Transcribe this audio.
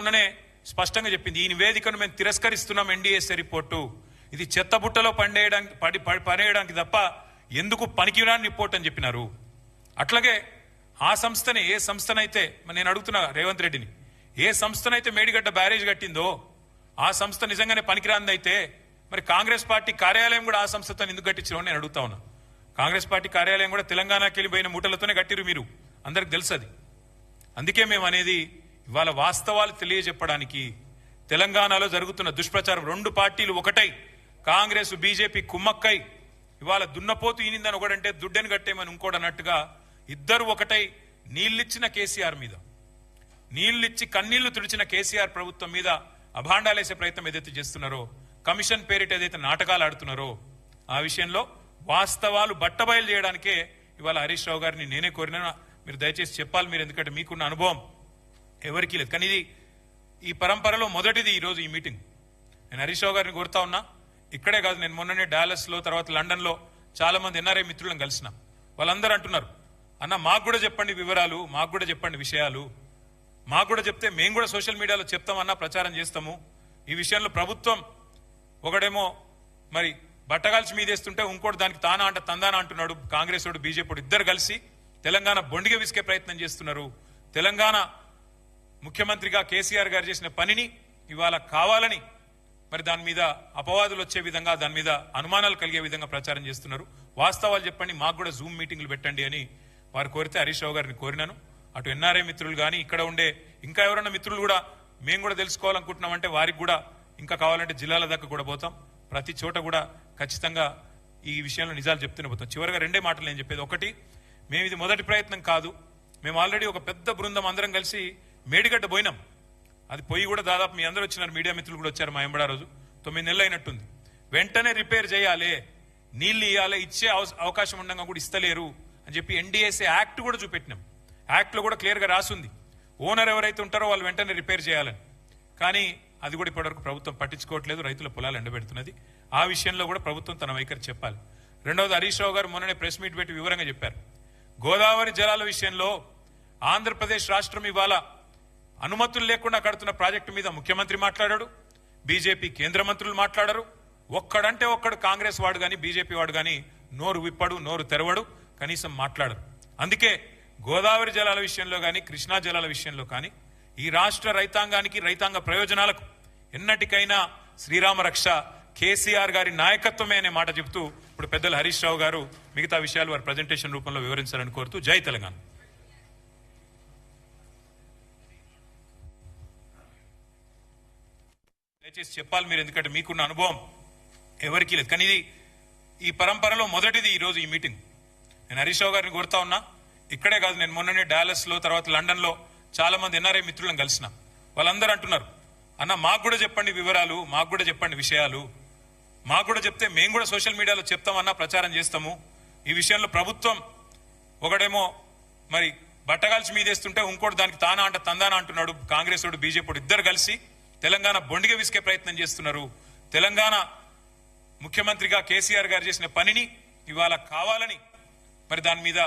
మొన్ననే స్పష్టంగా చెప్పింది, ఈ నివేదికను మేము తిరస్కరిస్తున్నాం. ఎన్డీఎస్ఏ రిపోర్టు ఇది చెత్తబుట్టలో పడేయడానికి తప్ప ఎందుకు పనికిరాని రిపోర్ట్ అని చెప్పినారు. అట్లాగే ఆ సంస్థని, ఏ సంస్థనైతే నేను అడుగుతున్నా రేవంత్ రెడ్డిని, ఏ సంస్థనైతే మేడిగడ్డ బ్యారేజ్ కట్టిందో ఆ సంస్థ నిజంగానే పనికిరాందైతే మరి కాంగ్రెస్ పార్టీ కార్యాలయం కూడా ఆ సంస్థతో ఎందుకు కట్టించారో నేను అడుగుతా ఉన్నా. కాంగ్రెస్ పార్టీ కార్యాలయం కూడా తెలంగాణకి వెళ్ళిపోయిన మూటలతోనే కట్టిరు, మీరు అందరికి తెలుసు అది. అందుకే మేము అనేది ఇవాళ వాస్తవాలు తెలియజెప్పడానికి, తెలంగాణలో జరుగుతున్న దుష్ప్రచారం, రెండు పార్టీలు ఒకటై కాంగ్రెస్ బీజేపీ కుమ్మక్కై ఇవాళ దున్నపోతు ఈనిందని ఒకడంటే దుడ్డెను కట్టేమని ఇంకోటి అన్నట్టుగా ఇద్దరు ఒకటై నీళ్ళిచ్చిన కేసీఆర్ మీద, నీళ్ళిచ్చి కన్నీళ్లు తుడిచిన కేసీఆర్ ప్రభుత్వం మీద అభాండాలేసే ప్రయత్నం ఏదైతే చేస్తున్నారో, కమిషన్ పేరిట ఏదైతే నాటకాలు ఆడుతున్నారో ఆ విషయంలో వాస్తవాలు బట్టబయలు చేయడానికే ఇవాళ హరీష్ రావు గారిని నేనే కోరినా. మీరు దయచేసి చెప్పాలి, మీరు ఎందుకంటే మీకున్న అనుభవం ఎవరికీ లేదు. కానీ ఇది ఈ పరంపరలో మొదటిది ఈరోజు ఈ మీటింగ్. నేను హరీష్ రావు గారిని కోరుతా ఉన్నా. ఇక్కడే కాదు, నేను మొన్ననే డాలస్లో, తర్వాత లండన్లో చాలా మంది ఎన్ఆర్ఐ మిత్రులను కలిసిన. వాళ్ళందరూ అంటున్నారు, అన్న మాకు కూడా చెప్పండి వివరాలు, మాకు కూడా చెప్పండి విషయాలు, మాకు కూడా చెప్తే మేము కూడా సోషల్ మీడియాలో చెప్తామన్నా, ప్రచారం చేస్తాము. ఈ విషయంలో ప్రభుత్వం ఒకడేమో మరి బట్టగాల్చి మీదేస్తుంటే ఇంకోటి దానికి తానా అంట తందానా అంటున్నాడు. కాంగ్రెస్ వాడు బీజేపీ ఇద్దరు కలిసి తెలంగాణ బొండిగా విసికే ప్రయత్నం చేస్తున్నారు. తెలంగాణ ముఖ్యమంత్రిగా కేసీఆర్ గారు చేసిన పనిని ఇవాళ కావాలని మరి దాని మీద అపవాదులు వచ్చే విధంగా, దాని మీద అనుమానాలు కలిగే విధంగా ప్రచారం చేస్తున్నారు. వాస్తవాలు చెప్పండి, మాకు కూడా జూమ్ మీటింగ్లు పెట్టండి అని వారు కోరితే హరీష్ రావు గారిని కోరినాను. అటు ఎన్ఆర్ఐ మిత్రులు కానీ, ఇక్కడ ఉండే ఇంకా ఎవరైనా మిత్రులు కూడా మేము కూడా తెలుసుకోవాలనుకుంటున్నామంటే వారికి కూడా ఇంకా కావాలంటే జిల్లాల దాకా కూడా పోతాం. ప్రతి చోట కూడా ఖచ్చితంగా ఈ విషయంలో నిజాలు చెప్తూనే పోతాం. చివరిగా రెండే మాటలు నేను చెప్పేది. ఒకటి, మేము ఇది మొదటి ప్రయత్నం కాదు. మేము ఆల్రెడీ ఒక పెద్ద బృందం అందరం కలిసి మేడిగడ్డ పోయినాం. అది పోయి కూడా దాదాపు మీ అందరూ వచ్చినారు, మీడియా మిత్రులు కూడా వచ్చారు. మా ఎంబడా రోజు 9 నెలలు అయినట్టుంది. వెంటనే రిపేర్ చేయాలి, నీళ్లు ఇవ్వాలి, ఇచ్చే అవకాశం ఉండగా కూడా ఇస్తలేరు అని చెప్పి ఎన్డీఎస్ఏ యాక్ట్ కూడా చూపెట్టినాం. యాక్ట్ లో కూడా క్లియర్ గా రాసుంది, ఓనర్ ఎవరైతే ఉంటారో వాళ్ళు వెంటనే రిపేర్ చేయాలని. కానీ అది కూడా ఇప్పటివరకు ప్రభుత్వం పట్టించుకోవట్లేదు, రైతుల పొలాలు ఎండబెడుతున్నది. ఆ విషయంలో కూడా ప్రభుత్వం తన వైఖరి చెప్పాలి. రెండవది, హరీష్ రావు గారు మొన్ననే ప్రెస్ మీట్ పెట్టి వివరంగా చెప్పారు. గోదావరి జలాల విషయంలో ఆంధ్రప్రదేశ్ రాష్ట్రం ఇవాళ అనుమతులు లేకుండా కడుతున్న ప్రాజెక్టు మీద ముఖ్యమంత్రి మాట్లాడాడు, బీజేపీ కేంద్ర మంత్రులు మాట్లాడారు. ఒక్కడంటే ఒక్కడు కాంగ్రెస్ వాడు కానీ బీజేపీ వాడు కానీ నోరు విప్పడు, నోరు తెరవడు, కనీసం మాట్లాడరు. అందుకే గోదావరి జలాల విషయంలో కానీ, కృష్ణా జలాల విషయంలో కానీ ఈ రాష్ట్ర రైతాంగానికి, రైతాంగ ప్రయోజనాలకు ఎన్నటికైనా శ్రీరామ రక్ష కేసీఆర్ గారి నాయకత్వమే అనే మాట చెబుతూ ఇప్పుడు పెద్దలు హరీష్ రావు గారు మిగతా విషయాలు వారి ప్రజెంటేషన్ రూపంలో వివరించాలని కోరుతూ జై తెలంగాణ. దయచేసి చెప్పాలి, మీరు ఎందుకంటే మీకున్న అనుభవం ఎవరికీ లేదు. కానీ ఇది ఈ పరంపరలో మొదటిది ఈరోజు ఈ మీటింగ్. నేను హరీష్ రావు గారిని కోరుతా ఉన్నా. ఇక్కడే కాదు, నేను మొన్ననే డాలస్లో, తర్వాత లండన్లో చాలా మంది ఎన్ఆర్ఐ మిత్రులను కలిసిన. వాళ్ళందరూ అంటున్నారు, అన్న మాకు కూడా చెప్పండి వివరాలు, మాకు కూడా చెప్పండి విషయాలు, మాకు కూడా చెప్తే మేము కూడా సోషల్ మీడియాలో చెప్తామన్నా, ప్రచారం చేస్తాము. ఈ విషయంలో ప్రభుత్వం ఒకడేమో మరి బట్టగాల్చి మీదేస్తుంటే ఇంకోటి దానికి తానా అంట తందానా అంటున్నాడు. కాంగ్రెస్ వాడు బీజేపీ ఇద్దరు కలిసి తెలంగాణ బొండిగా విసికే ప్రయత్నం చేస్తున్నారు. తెలంగాణ ముఖ్యమంత్రిగా కేసీఆర్ గారు చేసిన పనిని ఇవాళ కావాలని మరి దాని మీద